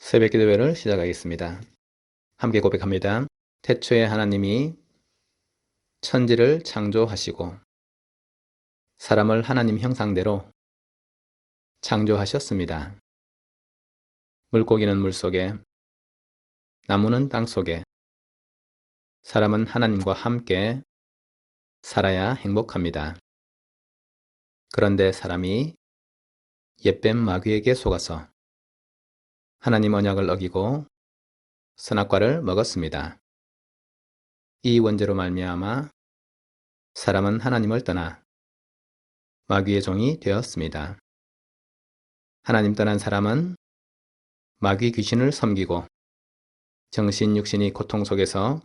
새벽 기도회를 시작하겠습니다. 함께 고백합니다. 태초에 하나님이 천지를 창조하시고 사람을 하나님 형상대로 창조하셨습니다. 물고기는 물속에, 나무는 땅속에, 사람은 하나님과 함께 살아야 행복합니다. 그런데 사람이 옛뱀 마귀에게 속아서 하나님 언약을 어기고 선악과를 먹었습니다. 이 원죄로 말미암아 사람은 하나님을 떠나 마귀의 종이 되었습니다. 하나님 떠난 사람은 마귀 귀신을 섬기고 정신, 육신이 고통 속에서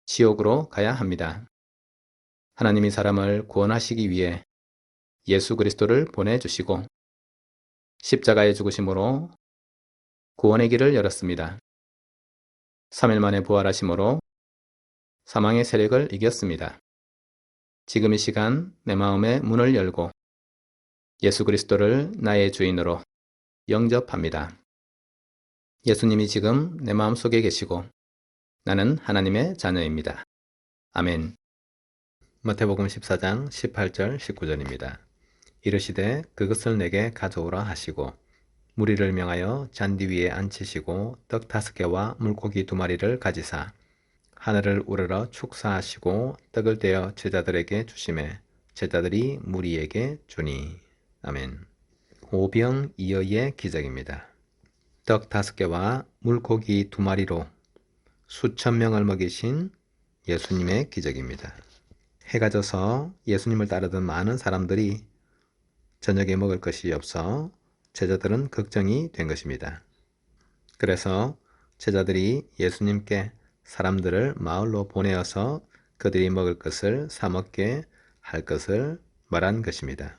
지옥으로 가야 합니다. 하나님이 사람을 구원하시기 위해 예수 그리스도를 보내주시고 십자가의 죽으심으로 구원의 길을 열었습니다. 3일 만에 부활하심으로 사망의 세력을 이겼습니다. 지금 이 시간 내 마음의 문을 열고 예수 그리스도를 나의 주인으로 영접합니다. 예수님이 지금 내 마음속에 계시고 나는 하나님의 자녀입니다. 아멘. 마태복음 14장 18절 19절입니다. 이르시되 그것을 내게 가져오라 하시고 무리를 명하여 잔디 위에 앉히시고 떡 5개와 물고기 2마리를 가지사 하늘을 우러러 축사하시고 떡을 떼어 제자들에게 주시매 제자들이 무리에게 주니. 아멘. 오병이어의 기적입니다. 떡 5개와 물고기 2마리로 수천 명을 먹이신 예수님의 기적입니다. 해가 져서 예수님을 따르던 많은 사람들이 저녁에 먹을 것이 없어 제자들은 걱정이 된 것입니다. 그래서 제자들이 예수님께 사람들을 마을로 보내어서 그들이 먹을 것을 사 먹게 할 것을 말한 것입니다.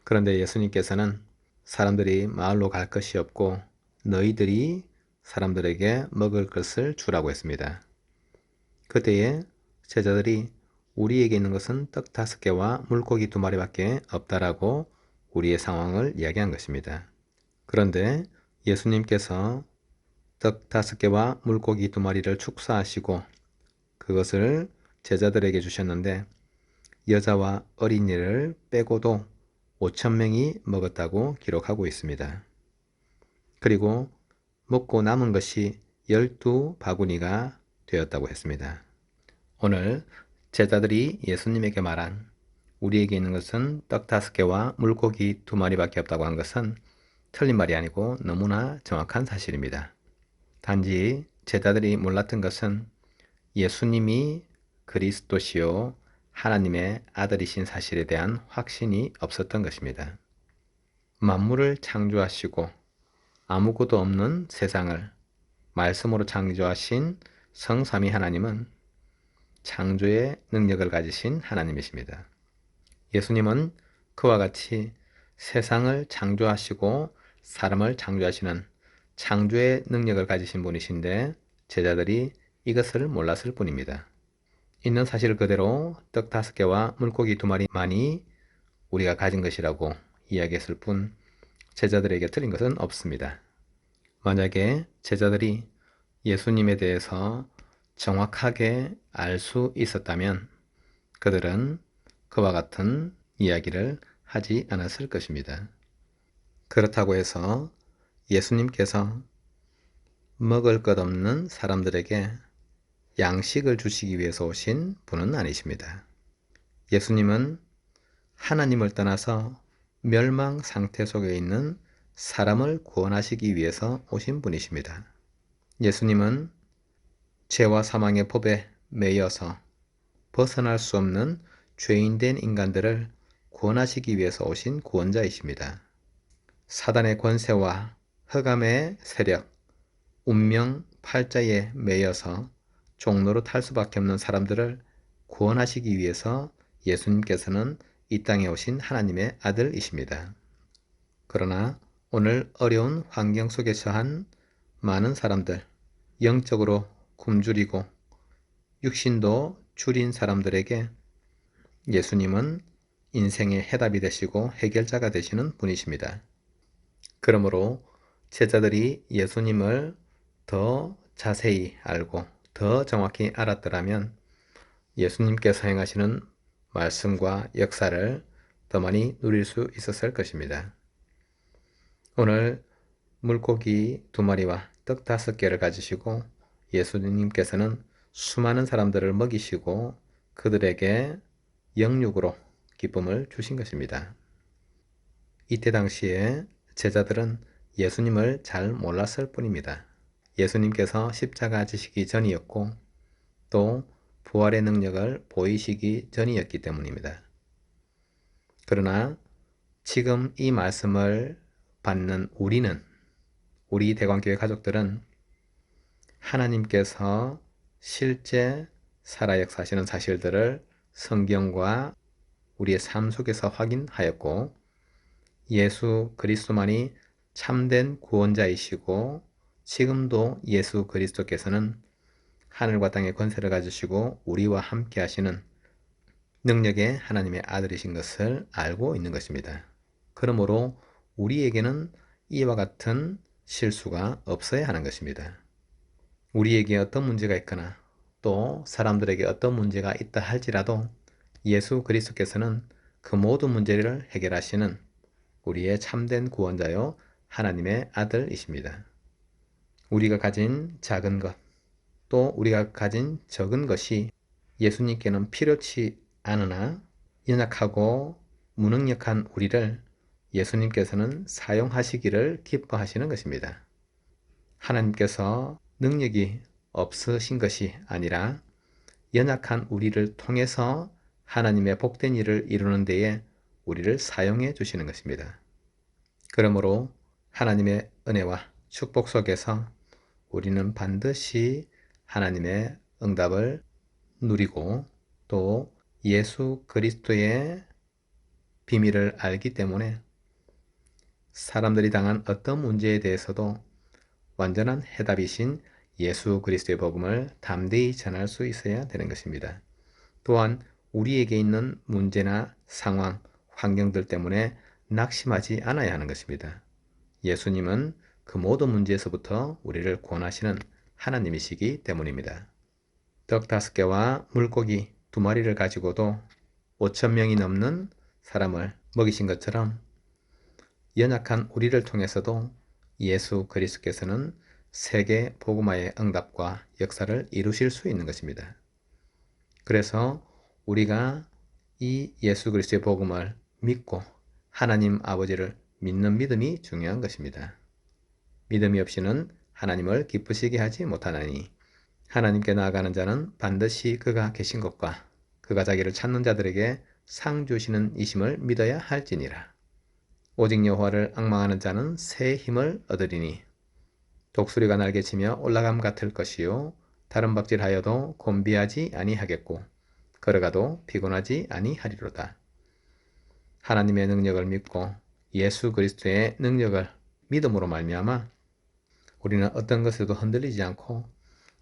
그런데 예수님께서는 사람들이 마을로 갈 것이 없고 너희들이 사람들에게 먹을 것을 주라고 했습니다. 그때에 제자들이 우리에게 있는 것은 떡 5개와 물고기 2마리밖에 없다라고 우리의 상황을 이야기한 것입니다. 그런데 예수님께서 떡 5개와 물고기 2마리를 축사하시고 그것을 제자들에게 주셨는데 여자와 어린이를 빼고도 5,000명이 먹었다고 기록하고 있습니다. 그리고 먹고 남은 것이 12바구니가 되었다고 했습니다. 오늘 제자들이 예수님에게 말한 우리에게 있는 것은 떡 5개와 물고기 2마리밖에 없다고 한 것은 틀린 말이 아니고 너무나 정확한 사실입니다. 단지 제자들이 몰랐던 것은 예수님이 그리스도시요 하나님의 아들이신 사실에 대한 확신이 없었던 것입니다. 만물을 창조하시고 아무것도 없는 세상을 말씀으로 창조하신 성삼위 하나님은 창조의 능력을 가지신 하나님이십니다. 예수님은 그와 같이 세상을 창조하시고 사람을 창조하시는 창조의 능력을 가지신 분이신데 제자들이 이것을 몰랐을 뿐입니다. 있는 사실 그대로 떡 5개와 물고기 2마리만이 우리가 가진 것이라고 이야기했을 뿐 제자들에게 틀린 것은 없습니다. 만약에 제자들이 예수님에 대해서 정확하게 알 수 있었다면 그들은 그와 같은 이야기를 하지 않았을 것입니다. 그렇다고 해서 예수님께서 먹을 것 없는 사람들에게 양식을 주시기 위해서 오신 분은 아니십니다. 예수님은 하나님을 떠나서 멸망 상태 속에 있는 사람을 구원하시기 위해서 오신 분이십니다. 예수님은 죄와 사망의 법에 매여서 벗어날 수 없는 죄인된 인간들을 구원하시기 위해서 오신 구원자이십니다. 사단의 권세와 흑암의 세력, 운명 팔자에 매여서 종로로 탈 수밖에 없는 사람들을 구원하시기 위해서 예수님께서는 이 땅에 오신 하나님의 아들이십니다. 그러나 오늘 어려운 환경 속에 처한 많은 사람들, 영적으로 굶주리고 육신도 줄인 사람들에게 예수님은 인생의 해답이 되시고 해결자가 되시는 분이십니다. 그러므로 제자들이 예수님을 더 자세히 알고 더 정확히 알았더라면 예수님께서 행하시는 말씀과 역사를 더 많이 누릴 수 있었을 것입니다. 오늘 물고기 2마리와 떡 5개를 가지시고 예수님께서는 수많은 사람들을 먹이시고 그들에게 영육으로 기쁨을 주신 것입니다. 이때 당시에 제자들은 예수님을 잘 몰랐을 뿐입니다. 예수님께서 십자가 지시기 전이었고 또 부활의 능력을 보이시기 전이었기 때문입니다. 그러나 지금 이 말씀을 받는 우리 대관교회 가족들은 하나님께서 실제 살아 역사하시는 사실들을 성경과 우리의 삶 속에서 확인하였고 예수 그리스도만이 참된 구원자이시고 지금도 예수 그리스도께서는 하늘과 땅의 권세를 가지시고 우리와 함께 하시는 능력의 하나님의 아들이신 것을 알고 있는 것입니다. 그러므로 우리에게는 이와 같은 실수가 없어야 하는 것입니다. 우리에게 어떤 문제가 있거나 또 사람들에게 어떤 문제가 있다 할지라도 예수 그리스도께서는 그 모든 문제를 해결하시는 우리의 참된 구원자요 하나님의 아들이십니다. 우리가 가진 작은 것, 또 우리가 가진 적은 것이 예수님께는 필요치 않으나 연약하고 무능력한 우리를 예수님께서는 사용하시기를 기뻐하시는 것입니다. 하나님께서 능력이 없으신 것이 아니라 연약한 우리를 통해서 하나님의 복된 일을 이루는 데에 우리를 사용해 주시는 것입니다. 그러므로 하나님의 은혜와 축복 속에서 우리는 반드시 하나님의 응답을 누리고 또 예수 그리스도의 비밀을 알기 때문에 사람들이 당한 어떤 문제에 대해서도 완전한 해답이신 예수 그리스도의 복음을 담대히 전할 수 있어야 되는 것입니다. 또한 우리에게 있는 문제나 상황, 환경들 때문에 낙심하지 않아야 하는 것입니다. 예수님은 그 모든 문제에서부터 우리를 구원하시는 하나님이시기 때문입니다. 떡 5개와 물고기 2마리를 가지고도 5,000명이 넘는 사람을 먹이신 것처럼 연약한 우리를 통해서도 예수 그리스도께서는 세계 복음화의 응답과 역사를 이루실 수 있는 것입니다. 그래서 우리가 이 예수 그리스도의 복음을 믿고 하나님 아버지를 믿는 믿음이 중요한 것입니다. 믿음이 없이는 하나님을 기쁘시게 하지 못하나니 하나님께 나아가는 자는 반드시 그가 계신 것과 그가 자기를 찾는 자들에게 상 주시는 이심을 믿어야 할지니라. 오직 여호와를 앙망하는 자는 새 힘을 얻으리니 독수리가 날개치며 올라감 같을 것이요 다른 박질하여도 곤비하지 아니하겠고 걸어가도 피곤하지 아니하리로다. 하나님의 능력을 믿고 예수 그리스도의 능력을 믿음으로 말미암아 우리는 어떤 것에도 흔들리지 않고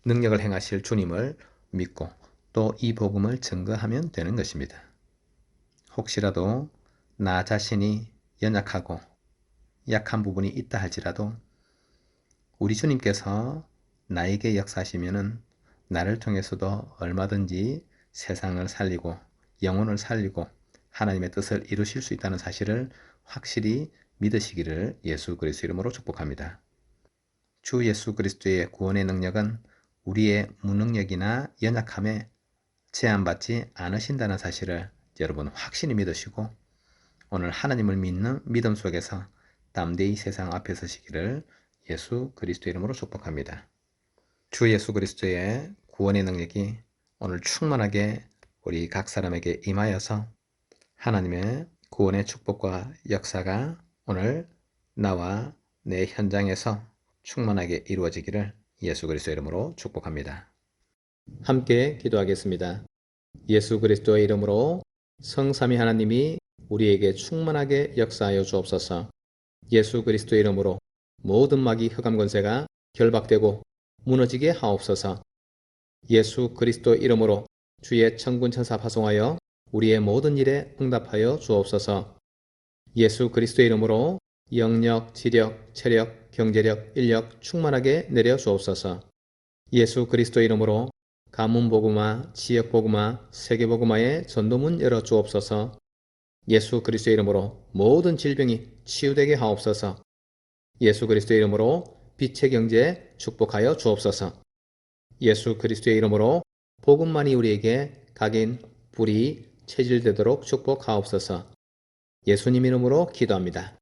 능력을 행하실 주님을 믿고 또 이 복음을 증거하면 되는 것입니다. 혹시라도 나 자신이 연약하고 약한 부분이 있다 할지라도 우리 주님께서 나에게 역사하시면은 나를 통해서도 얼마든지 세상을 살리고 영혼을 살리고 하나님의 뜻을 이루실 수 있다는 사실을 확실히 믿으시기를 예수 그리스도 이름으로 축복합니다. 주 예수 그리스도의 구원의 능력은 우리의 무능력이나 연약함에 제한받지 않으신다는 사실을 여러분 확신히 믿으시고 오늘 하나님을 믿는 믿음 속에서 담대히 세상 앞에 서시기를 예수 그리스도 이름으로 축복합니다. 주 예수 그리스도의 구원의 능력이 오늘 충만하게 우리 각 사람에게 임하여서 하나님의 구원의 축복과 역사가 오늘 나와 내 현장에서 충만하게 이루어지기를 예수 그리스도 이름으로 축복합니다. 함께 기도하겠습니다. 예수 그리스도의 이름으로 성삼위 하나님이 우리에게 충만하게 역사하여 주옵소서. 예수 그리스도의 이름으로 모든 마귀 흑암 권세가 결박되고 무너지게 하옵소서. 예수 그리스도 이름으로 주의 천군 천사 파송하여 우리의 모든 일에 응답하여 주옵소서. 예수 그리스도 이름으로 영력, 지력, 체력, 경제력, 인력 충만하게 내려 주옵소서. 예수 그리스도 이름으로 가문복음화, 지역복음화, 세계복음화의 전도문 열어 주옵소서. 예수 그리스도 이름으로 모든 질병이 치유되게 하옵소서. 예수 그리스도 이름으로 빛의 경제 축복하여 주옵소서. 예수 그리스도의 이름으로 복음만이 우리에게 각인, 뿌리, 체질되도록 축복하옵소서. 예수님 이름으로 기도합니다.